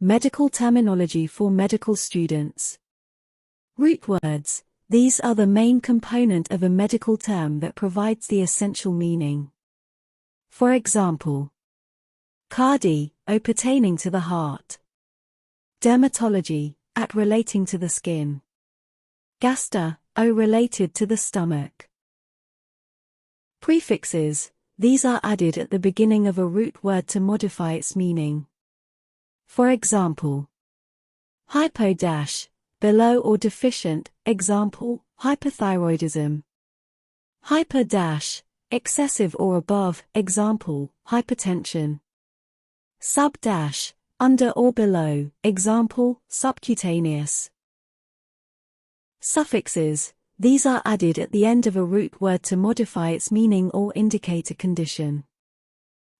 medical terminology for medical students. Root words. These are the main component of a medical term that provides the essential meaning. For example, cardi, o pertaining to the heart. Dermatology, at relating to the skin. Gasta, o related to the stomach. Prefixes. These are added at the beginning of a root word to modify its meaning. For example, hypo dash, below or deficient, example, hypothyroidism. Hyper dash, excessive or above, example, hypertension. Sub dash, under or below, example, subcutaneous. Suffixes. These are added at the end of a root word to modify its meaning or indicate a condition.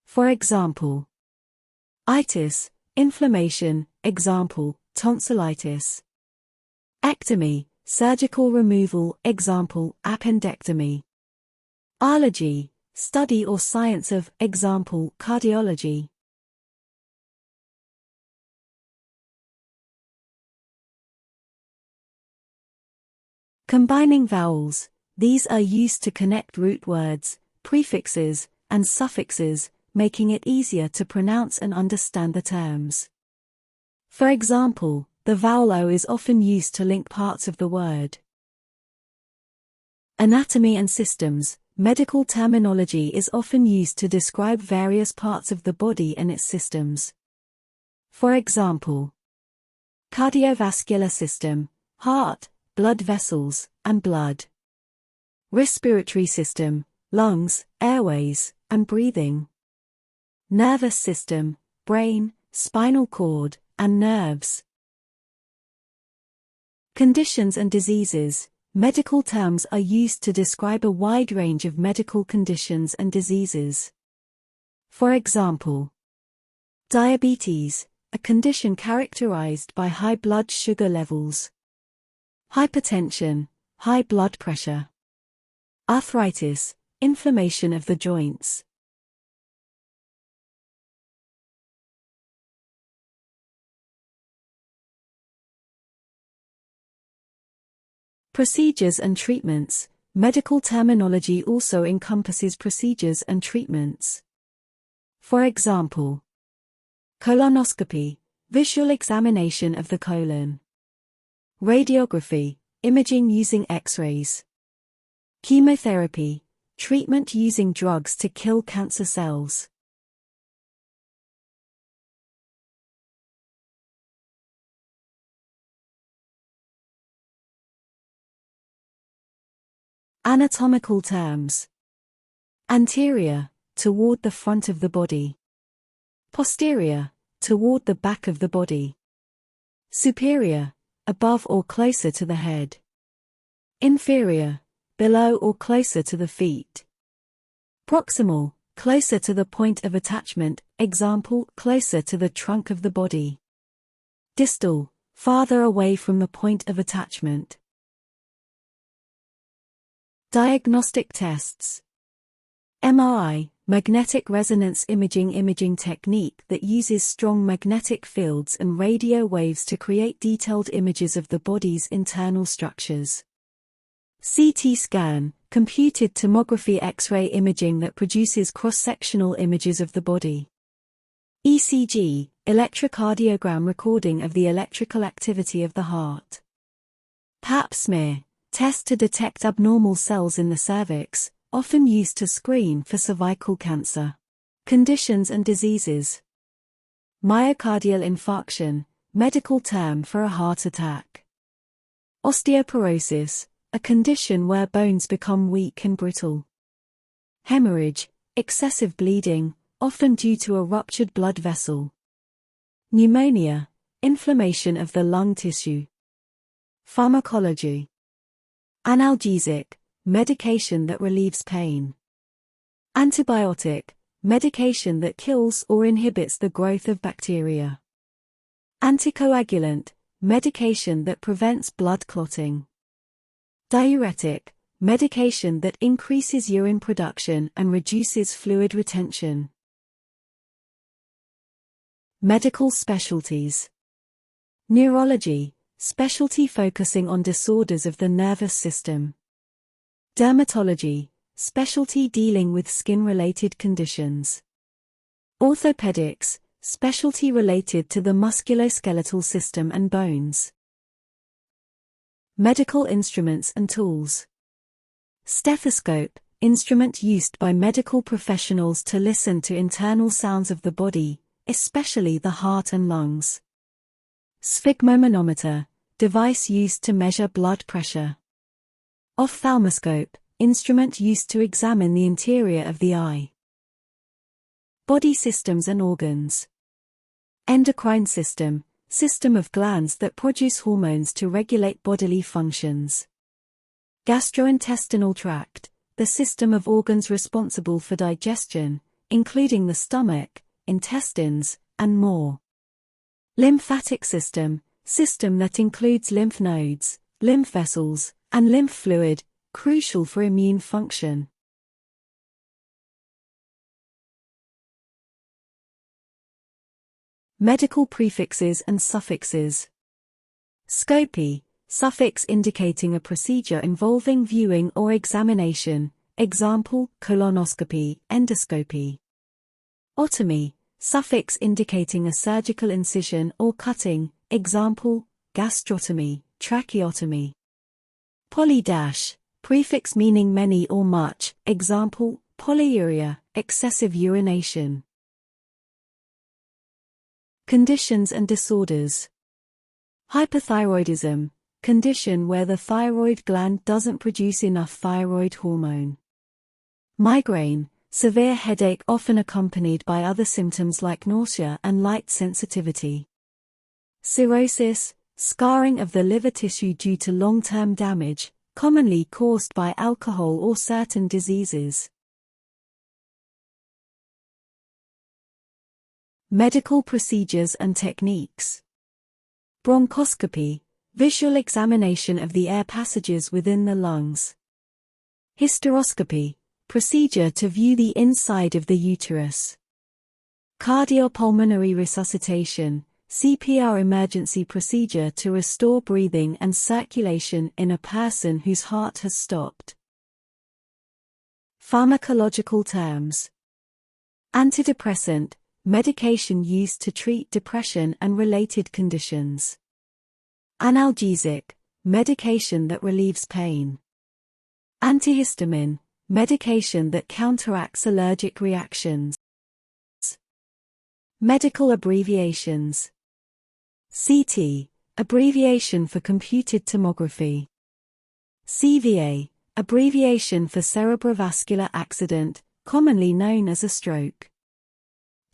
For example, itis, inflammation, example, tonsillitis. Ectomy, surgical removal, example, appendectomy. Ology, study or science of, example, cardiology. Combining vowels. These are used to connect root words, prefixes, and suffixes, making it easier to pronounce and understand the terms. For example, the vowel O is often used to link parts of the word. Anatomy and systems. Medical terminology is often used to describe various parts of the body and its systems. For example, cardiovascular system, heart, blood vessels, and blood. Respiratory system, lungs, airways, and breathing. Nervous system, brain, spinal cord, and nerves. Conditions and diseases. Medical terms are used to describe a wide range of medical conditions and diseases. For example, diabetes, a condition characterized by high blood sugar levels. Hypertension, high blood pressure. Arthritis, inflammation of the joints. Procedures and treatments. Medical terminology also encompasses procedures and treatments. For example, colonoscopy, visual examination of the colon. Radiography, imaging using X-rays. Chemotherapy, treatment using drugs to kill cancer cells. Anatomical terms. Anterior, toward the front of the body. Posterior, toward the back of the body. Superior, above or closer to the head. Inferior, below or closer to the feet. Proximal, closer to the point of attachment, example, closer to the trunk of the body. Distal, farther away from the point of attachment. Diagnostic tests. MRI, magnetic resonance imaging technique that uses strong magnetic fields and radio waves to create detailed images of the body's internal structures. CT scan, computed tomography X-ray imaging that produces cross-sectional images of the body. ECG, electrocardiogram recording of the electrical activity of the heart. Pap smear, test to detect abnormal cells in the cervix, often used to screen for cervical cancer. Conditions and diseases. Myocardial infarction, medical term for a heart attack. Osteoporosis, a condition where bones become weak and brittle. Hemorrhage, excessive bleeding, often due to a ruptured blood vessel. Pneumonia, inflammation of the lung tissue. Pharmacology. Analgesic, medication that relieves pain. Antibiotic, medication that kills or inhibits the growth of bacteria. Anticoagulant, medication that prevents blood clotting. Diuretic, medication that increases urine production and reduces fluid retention. Medical specialties. Neurology, specialty focusing on disorders of the nervous system. Dermatology, specialty dealing with skin-related conditions. Orthopedics, specialty related to the musculoskeletal system and bones. Medical instruments and tools. Stethoscope, instrument used by medical professionals to listen to internal sounds of the body, especially the heart and lungs. Sphygmomanometer, device used to measure blood pressure. Ophthalmoscope, instrument used to examine the interior of the eye. Body systems and organs. Endocrine system, system of glands that produce hormones to regulate bodily functions. Gastrointestinal tract, the system of organs responsible for digestion, including the stomach, intestines, and more. Lymphatic system, system that includes lymph nodes, lymph vessels, and lymph fluid, crucial for immune function. Medical prefixes and suffixes. Scopy, suffix indicating a procedure involving viewing or examination, example, colonoscopy, endoscopy. Otomy, suffix indicating a surgical incision or cutting, example, gastrotomy, tracheotomy. Poly-, prefix meaning many or much, example, polyuria, excessive urination. Conditions and disorders. Hyperthyroidism, condition where the thyroid gland doesn't produce enough thyroid hormone. Migraine, severe headache often accompanied by other symptoms like nausea and light sensitivity. Cirrhosis, scarring of the liver tissue due to long-term damage, commonly caused by alcohol or certain diseases. Medical procedures and techniques. Bronchoscopy, visual examination of the air passages within the lungs. Hysteroscopy, procedure to view the inside of the uterus. Cardiopulmonary resuscitation, CPR emergency procedure to restore breathing and circulation in a person whose heart has stopped. Pharmacological terms. Antidepressant, medication used to treat depression and related conditions. Analgesic, medication that relieves pain. Antihistamine, medication that counteracts allergic reactions. Medical abbreviations. CT, abbreviation for computed tomography. CVA, abbreviation for cerebrovascular accident, commonly known as a stroke.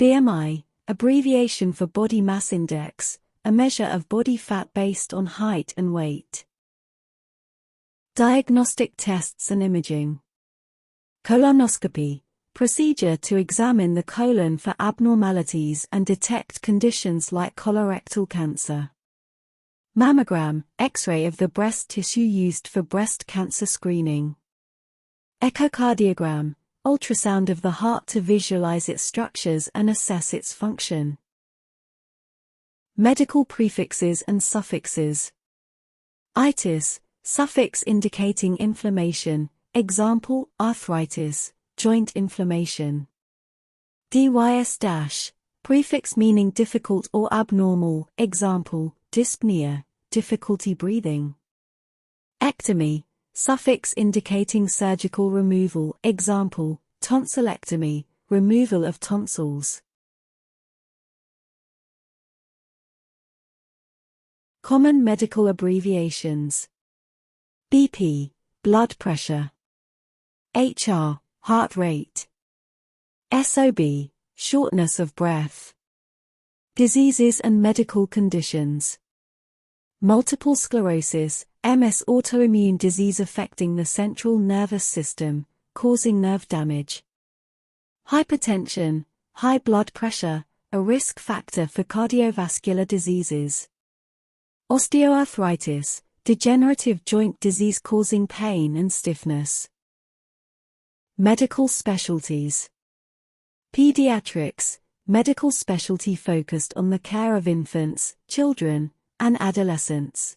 BMI, abbreviation for body mass index, a measure of body fat based on height and weight. Diagnostic tests and imaging. Colonoscopy, procedure to examine the colon for abnormalities and detect conditions like colorectal cancer. Mammogram, X-ray of the breast tissue used for breast cancer screening. Echocardiogram, ultrasound of the heart to visualize its structures and assess its function. Medical prefixes and suffixes. Itis, suffix indicating inflammation, example, arthritis, joint inflammation. Dys-, prefix meaning difficult or abnormal, example, dyspnea, difficulty breathing. Ectomy, suffix indicating surgical removal, example, tonsillectomy, removal of tonsils. Common medical abbreviations. BP, blood pressure. HR, heart rate. SOB, shortness of breath. Diseases and medical conditions. Multiple sclerosis, MS, autoimmune disease affecting the central nervous system, causing nerve damage. Hypertension, high blood pressure, a risk factor for cardiovascular diseases. Osteoarthritis, degenerative joint disease causing pain and stiffness. Medical specialties. Pediatrics, medical specialty focused on the care of infants, children, and adolescents.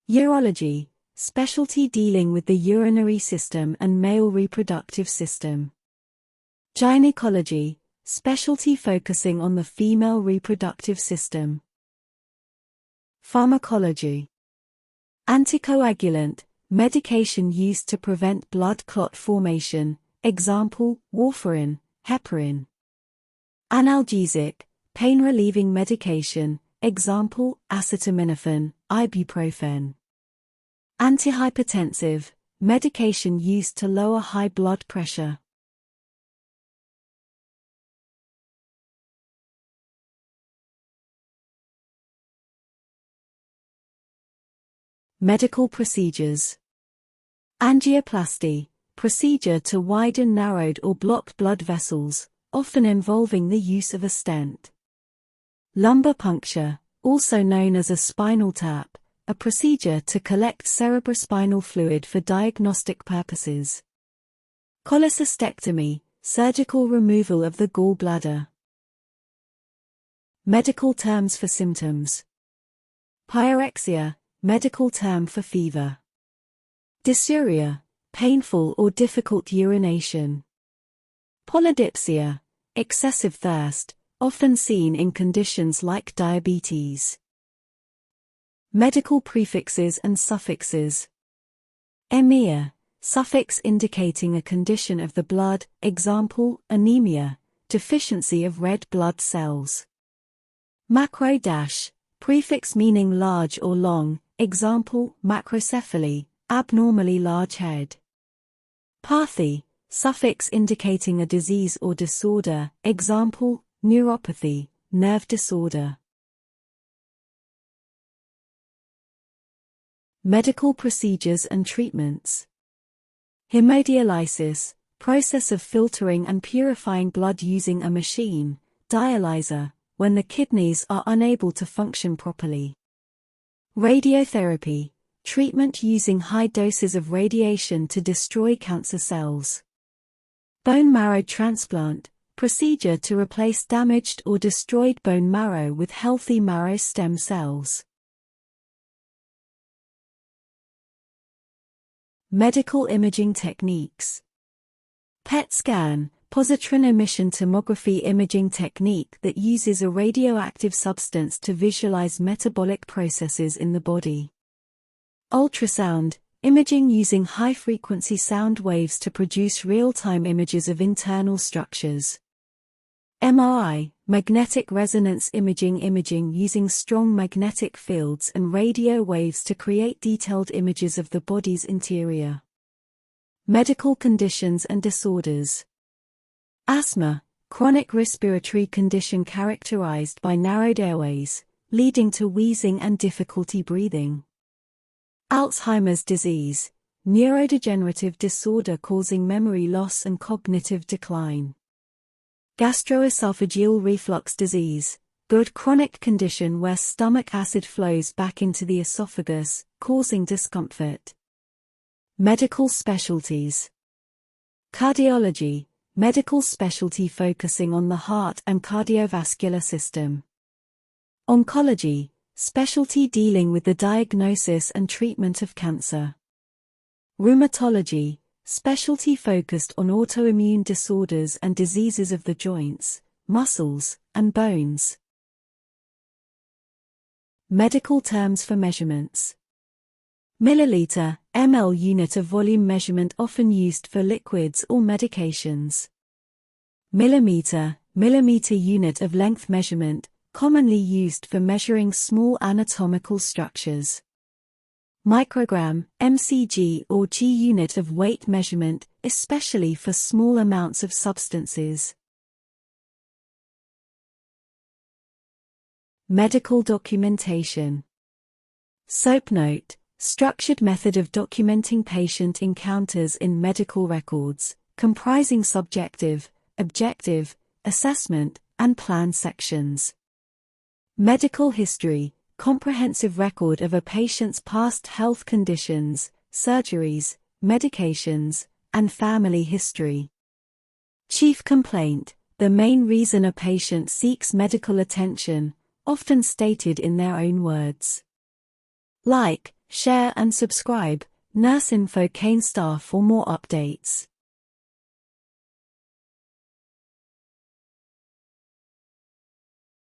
Urology, specialty dealing with the urinary system and male reproductive system. Gynecology, specialty focusing on the female reproductive system. Pharmacology. Anticoagulant, medication used to prevent blood clot formation, example, warfarin, heparin. Analgesic, pain-relieving medication, example, acetaminophen, ibuprofen. Antihypertensive, medication used to lower high blood pressure. Medical procedures. Angioplasty, procedure to widen narrowed or blocked blood vessels, often involving the use of a stent. Lumbar puncture, also known as a spinal tap, a procedure to collect cerebrospinal fluid for diagnostic purposes. Cholecystectomy, surgical removal of the gallbladder. Medical terms for symptoms. Pyrexia, medical term for fever. Dysuria, painful or difficult urination. Polydipsia, excessive thirst, often seen in conditions like diabetes. Medical prefixes and suffixes. Anemia, suffix indicating a condition of the blood, example, anemia, deficiency of red blood cells. Macro-, prefix meaning large or long, example, macrocephaly, abnormally large head. Pathy, suffix indicating a disease or disorder, example, neuropathy, nerve disorder. Medical procedures and treatments. Hemodialysis, process of filtering and purifying blood using a machine, dialyzer, when the kidneys are unable to function properly. Radiotherapy, treatment using high doses of radiation to destroy cancer cells. Bone marrow transplant, procedure to replace damaged or destroyed bone marrow with healthy marrow stem cells. Medical imaging techniques. PET scan, positron emission tomography imaging technique that uses a radioactive substance to visualize metabolic processes in the body. Ultrasound, imaging using high-frequency sound waves to produce real-time images of internal structures. MRI, magnetic resonance imaging using strong magnetic fields and radio waves to create detailed images of the body's interior. Medical conditions and disorders. Asthma, chronic respiratory condition characterized by narrowed airways, leading to wheezing and difficulty breathing. Alzheimer's disease, neurodegenerative disorder causing memory loss and cognitive decline. Gastroesophageal reflux disease, good chronic condition where stomach acid flows back into the esophagus, causing discomfort. Medical specialties. Cardiology, medical specialty focusing on the heart and cardiovascular system. Oncology, specialty dealing with the diagnosis and treatment of cancer. Rheumatology, specialty focused on autoimmune disorders and diseases of the joints, muscles, and bones. Medical terms for measurements. Milliliter, ml unit of volume measurement often used for liquids or medications. Millimeter, millimeter unit of length measurement, commonly used for measuring small anatomical structures. Microgram, mcg or g unit of weight measurement, especially for small amounts of substances. Medical documentation. SOAP note, structured method of documenting patient encounters in medical records, comprising subjective, objective, assessment, and plan sections. Medical history, comprehensive record of a patient's past health conditions, surgeries, medications, and family history. Chief complaint, the main reason a patient seeks medical attention, often stated in their own words. Like, share and subscribe, Nurseinfo Cane staff for more updates.